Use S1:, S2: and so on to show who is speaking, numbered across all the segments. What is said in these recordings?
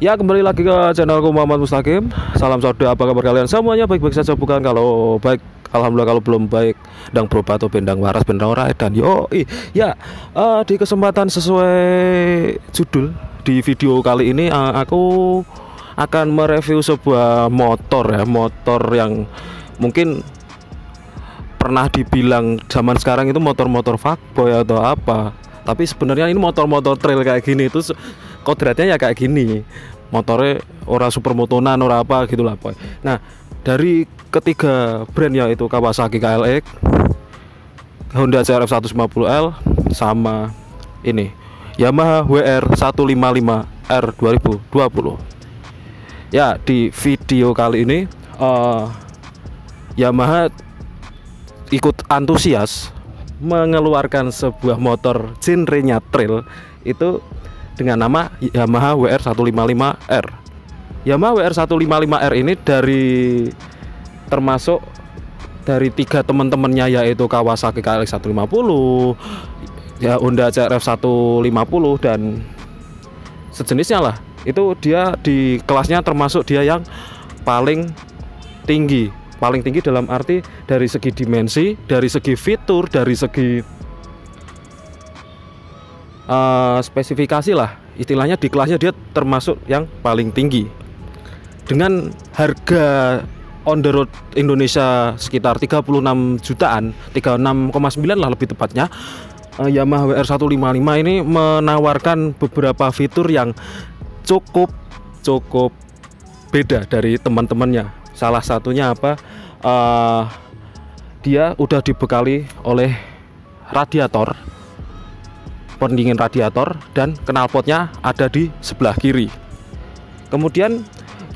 S1: Ya, kembali lagi ke channelku Muhammad Mustaqim. Salam saudara, apa kabar kalian? Semuanya baik-baik saja bukan? Kalau baik, alhamdulillah. Kalau belum baik, ndang berobat atau bendang waras bendang ora edan. Ya, di kesempatan sesuai judul di video kali ini, aku akan mereview sebuah motor ya, motor yang mungkin pernah dibilang zaman sekarang itu motor-motor fuckboy atau apa. Tapi sebenarnya ini motor-motor trail kayak gini itu kodratnya ya kayak gini, motornya ora supermotonan ora apa gitulah boy. Nah, dari ketiga brand yaitu Kawasaki KLX, Honda CRF 150L, sama ini Yamaha WR 155R 2020. Ya, di video kali ini Yamaha ikut antusias mengeluarkan sebuah motor genrenya trail itu dengan nama Yamaha WR 155R. Yamaha WR 155R ini termasuk dari tiga teman-temannya, yaitu Kawasaki KLX 150, ya Honda CRF 150 dan sejenisnya lah. Itu dia di kelasnya termasuk dia yang paling tinggi. Paling tinggi dalam arti dari segi dimensi, dari segi fitur, dari segi spesifikasi lah, istilahnya di kelasnya dia termasuk yang paling tinggi. Dengan harga on the road Indonesia sekitar 36 jutaan, 36,9 lah lebih tepatnya. Yamaha WR 155 ini menawarkan beberapa fitur yang cukup beda dari teman-temannya. Salah satunya apa? Dia udah dibekali oleh radiator, pendingin radiator, dan knalpotnya ada di sebelah kiri. Kemudian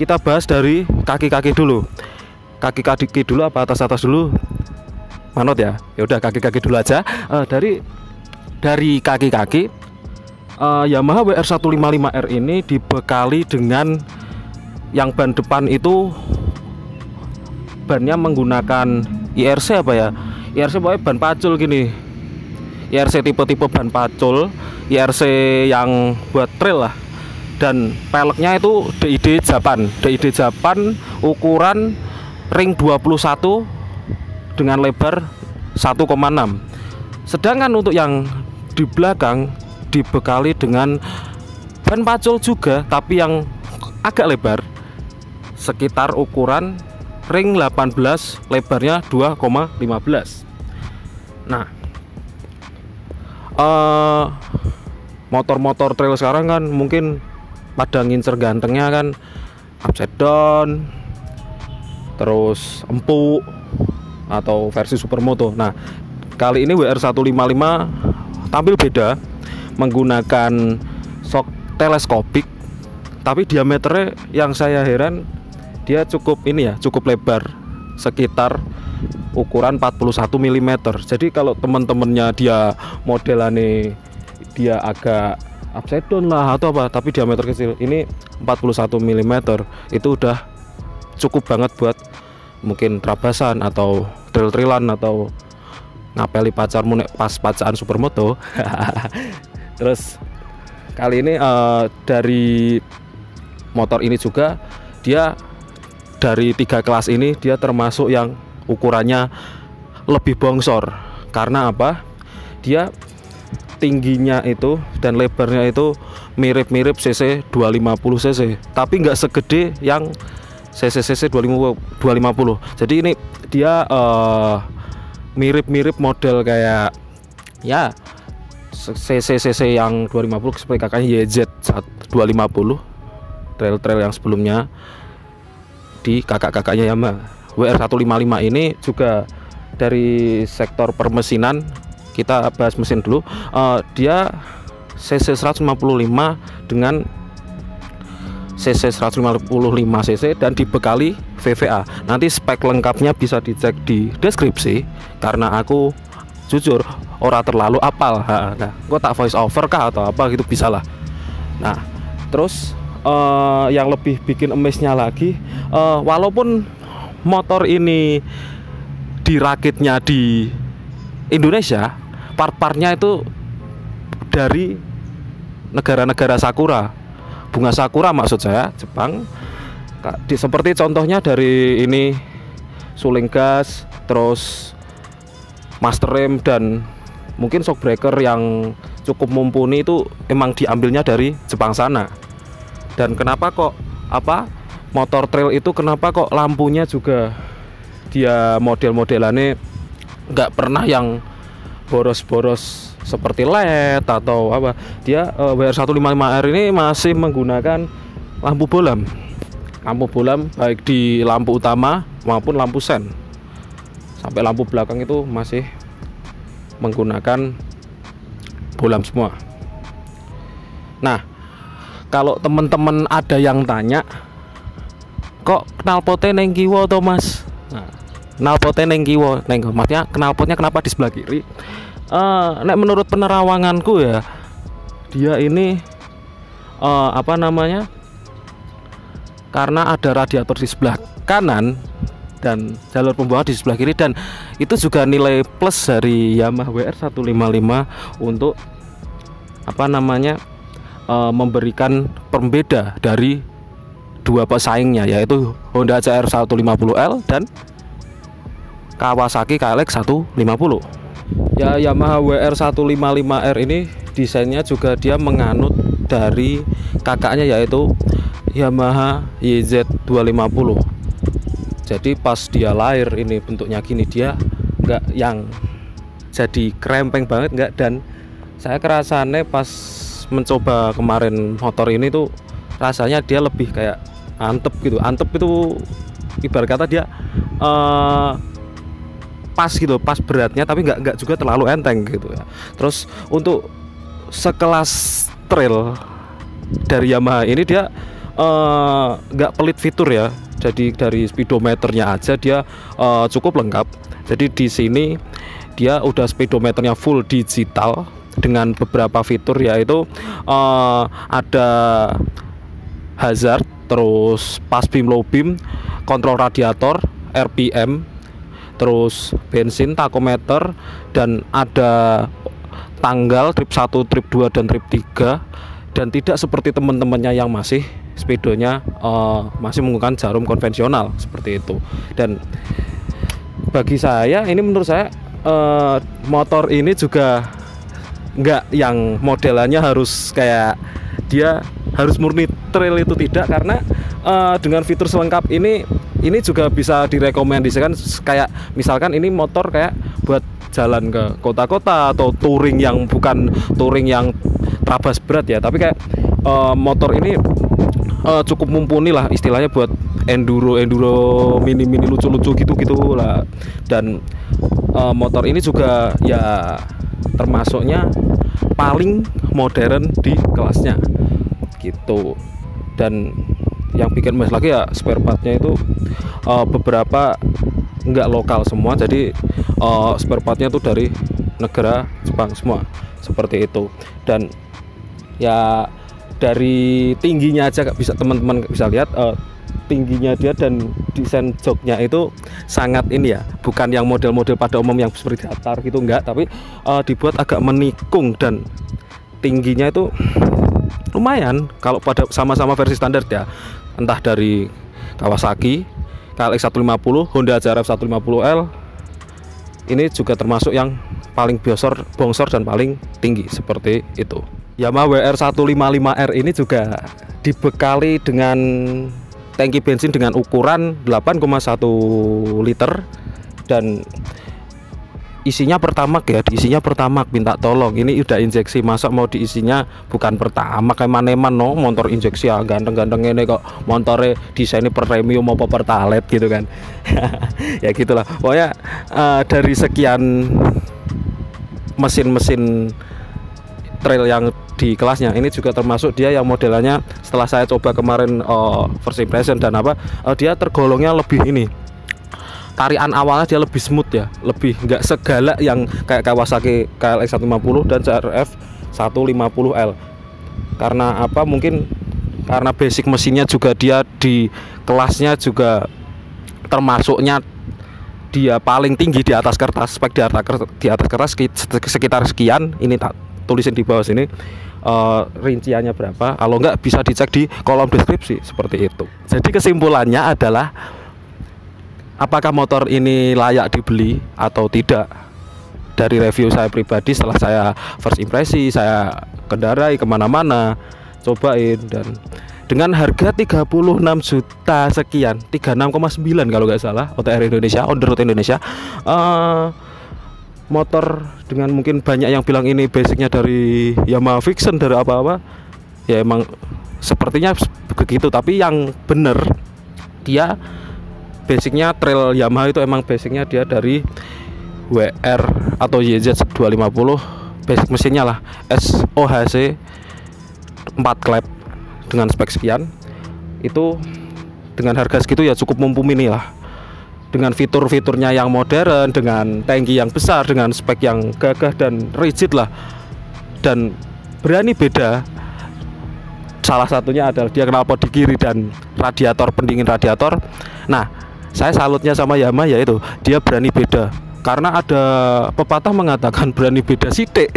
S1: kita bahas dari kaki-kaki dulu. Kaki-kaki dulu apa atas-atas dulu? Manut ya. Ya udah kaki-kaki dulu aja. Dari kaki-kaki, Yamaha WR 155R ini dibekali dengan yang ban depan itu bannya menggunakan IRC apa ya? IRC pokoknya ban pacul gini. IRC tipe-tipe ban pacul, IRC yang buat trail lah. Dan peleknya itu DID Japan ukuran ring 21 dengan lebar 1,6. Sedangkan untuk yang di belakang dibekali dengan ban pacul juga, tapi yang agak lebar, sekitar ukuran ring 18, lebarnya 2,15. Nah, motor-motor trail sekarang kan mungkin pada ngincer gantengnya kan upside down, terus empuk atau versi supermoto. Nah, kali ini WR 155 tampil beda, menggunakan shock teleskopik, tapi diameternya yang saya heran, dia cukup lebar, sekitar ukuran 41 mm. Jadi kalau teman-temannya dia modelannya dia agak upside down lah atau apa, tapi diameter kecil, ini 41 mm itu udah cukup banget buat mungkin trabasan atau trail-trailan atau ngapeli pacarmu nek pas pacaan supermoto. Terus kali ini dari motor ini juga, dia dari tiga kelas ini dia termasuk yang ukurannya lebih bongsor. Karena apa? Dia tingginya itu dan lebarnya itu mirip-mirip CC 250 cc, tapi nggak segede yang CC 250. Jadi ini dia mirip-mirip model kayak ya CC yang 250 seperti kakaknya YZ 250, trail yang sebelumnya di kakak-kakaknya Yamaha. WR 155 ini juga dari sektor permesinan, kita bahas mesin dulu. Dia CC 155 dengan CC 155 cc dan dibekali VVA. Nanti spek lengkapnya bisa dicek di deskripsi, karena aku jujur ora terlalu apal. Nah, gue tak voice over kah atau apa gitu bisa lah. Nah, terus yang lebih bikin amaze-nya lagi, walaupun motor ini dirakitnya di Indonesia, part-partnya itu dari negara-negara Sakura. bunga sakura maksud saya, Jepang. Seperti contohnya dari ini suling gas, terus master rem, dan mungkin shockbreaker yang cukup mumpuni itu emang diambilnya dari Jepang sana. Dan kenapa kok motor trail itu kenapa kok lampunya juga dia model-modelannya nggak pernah yang boros-boros seperti LED atau apa. Dia WR155R ini masih menggunakan lampu bolam baik di lampu utama maupun lampu sen, sampai lampu belakang itu masih menggunakan bolam semua. Nah, kalau teman-teman ada yang tanya, kok knalpotnya neng kiwo toh mas? Nah, knalpotnya neng kiwo, maksudnya knalpotnya kenapa di sebelah kiri? Nek menurut penerawanganku ya, dia ini karena ada radiator di sebelah kanan dan jalur pembawa di sebelah kiri, dan itu juga nilai plus dari Yamaha WR155 untuk memberikan pembeda dari dua pesaingnya, yaitu Honda CR150L dan Kawasaki KLX 150. Ya, Yamaha WR155R ini desainnya juga dia menganut dari kakaknya, yaitu Yamaha YZ250. Jadi pas dia lahir ini bentuknya gini, dia enggak yang jadi krempeng banget enggak. Dan saya kerasannya pas mencoba kemarin motor ini tuh rasanya dia lebih kayak antep gitu. Antep itu ibarat kata dia pas gitu, pas beratnya, tapi enggak juga terlalu enteng gitu ya. Terus untuk sekelas trail dari Yamaha ini dia nggak pelit fitur ya. Jadi dari speedometernya aja dia cukup lengkap. Jadi di sini dia udah speedometernya full digital dengan beberapa fitur, yaitu ada hazard, terus pass beam, low beam, kontrol radiator, RPM, terus bensin, tachometer, dan ada tanggal trip 1, trip 2, dan trip 3. Dan tidak seperti teman-temannya yang masih speedonya masih menggunakan jarum konvensional seperti itu. Dan bagi saya ini, menurut saya motor ini juga nggak yang modelannya harus kayak dia harus murni trail, itu tidak, karena dengan fitur selengkap ini juga bisa direkomendasikan. Kayak misalkan ini motor kayak buat jalan ke kota-kota atau touring yang bukan touring yang terabas berat ya, tapi kayak motor ini cukup mumpuni lah istilahnya buat enduro mini lucu-lucu gitu lah. Dan motor ini juga ya termasuknya paling modern di kelasnya gitu. Dan yang bikin emas lagi ya spare partnya itu beberapa nggak lokal semua, jadi spare partnya tuh dari negara Jepang semua seperti itu. Dan ya dari tingginya aja bisa teman-teman bisa lihat tingginya dia, dan desain joknya itu sangat ini ya, bukan yang model-model pada umum yang seperti datar gitu, enggak, tapi dibuat agak menikung, dan tingginya itu lumayan kalau pada sama-sama versi standar ya, entah dari Kawasaki KLX 150, Honda CRF 150L, ini juga termasuk yang paling bongsor dan paling tinggi seperti itu. Yamaha WR155R ini juga dibekali dengan tangki bensin dengan ukuran 8,1 liter, dan isinya pertamax ya, diisinya pertamax. Minta tolong, ini udah injeksi, masa mau diisinya bukan pertamax kayak maneman no, motor injeksi ya ganteng-ganteng ini kok motornya desainnya premium mau pertalite gitu kan. Ya gitulah pokoknya. Dari sekian mesin-mesin trail yang di kelasnya, ini juga termasuk dia yang modelannya setelah saya coba kemarin versi present dan dia tergolongnya lebih ini, tarian awalnya dia lebih smooth ya, lebih nggak segalak yang kayak Kawasaki KLX 150 dan CRF 150L. Karena mungkin karena basic mesinnya juga dia di kelasnya juga termasuknya dia paling tinggi di atas kertas, spek di atas kertas sekitar sekian, ini tak tulisin di bawah sini. rinciannya berapa. Kalau enggak bisa dicek di kolom deskripsi seperti itu. Jadi kesimpulannya adalah apakah motor ini layak dibeli atau tidak. Dari review saya pribadi setelah saya first impresi, saya kendarai kemana-mana, cobain, dan dengan harga 36 juta sekian, 36,9 kalau nggak salah, OTR Indonesia, on the road Indonesia, motor dengan mungkin banyak yang bilang ini basicnya dari Yamaha Vixion, dari apa-apa, ya emang sepertinya begitu. Tapi yang bener, dia basicnya trail Yamaha itu emang basicnya dia dari WR atau YZ 250, basic mesinnya lah SOHC 4 klep dengan spek sekian. Itu dengan harga segitu ya cukup mumpuni lah, dengan fitur-fiturnya yang modern, dengan tangki yang besar, dengan spek yang gagah dan rigid lah, dan berani beda. Salah satunya adalah dia knalpot di kiri dan radiator, pendingin radiator. Nah, saya salutnya sama Yamaha yaitu dia berani beda. Karena ada pepatah mengatakan berani beda sithik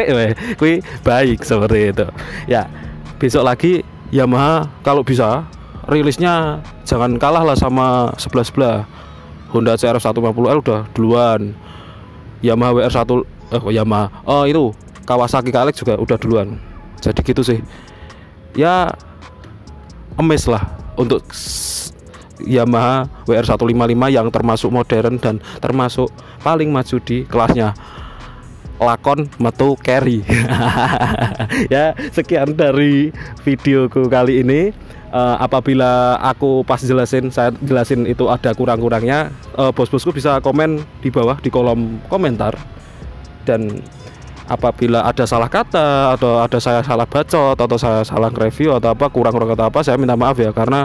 S1: weh, kuwi baik, seperti itu. Ya, besok lagi Yamaha kalau bisa rilisnya jangan kalah lah sama sebelah-sebelah. Honda CRF 150L udah duluan. Yamaha WR1 itu Kawasaki Kalex juga udah duluan. Jadi gitu sih. Ya emes lah untuk Yamaha WR155 yang termasuk modern dan termasuk paling maju di kelasnya. Lakon metu carry. Ya, sekian dari videoku kali ini. Apabila aku pas saya jelasin itu ada kurang-kurangnya, bos-bosku bisa komen di bawah di kolom komentar. Dan apabila ada salah kata atau ada saya salah bacot atau saya salah review atau apa, kurang-kurang atau apa, saya minta maaf ya, karena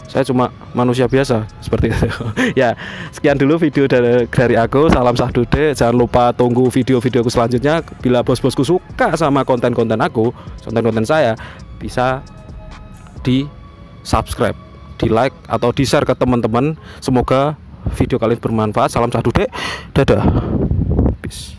S1: saya cuma manusia biasa seperti itu. Ya, sekian dulu video dari aku. Salam Sahdude. Jangan lupa tunggu video-videoku selanjutnya. Bila bos-bosku suka sama konten-konten aku, konten-konten saya, bisa di subscribe, di like atau di share ke teman-teman. Semoga video kalian bermanfaat. Salam Sahdude. Dadah. Peace.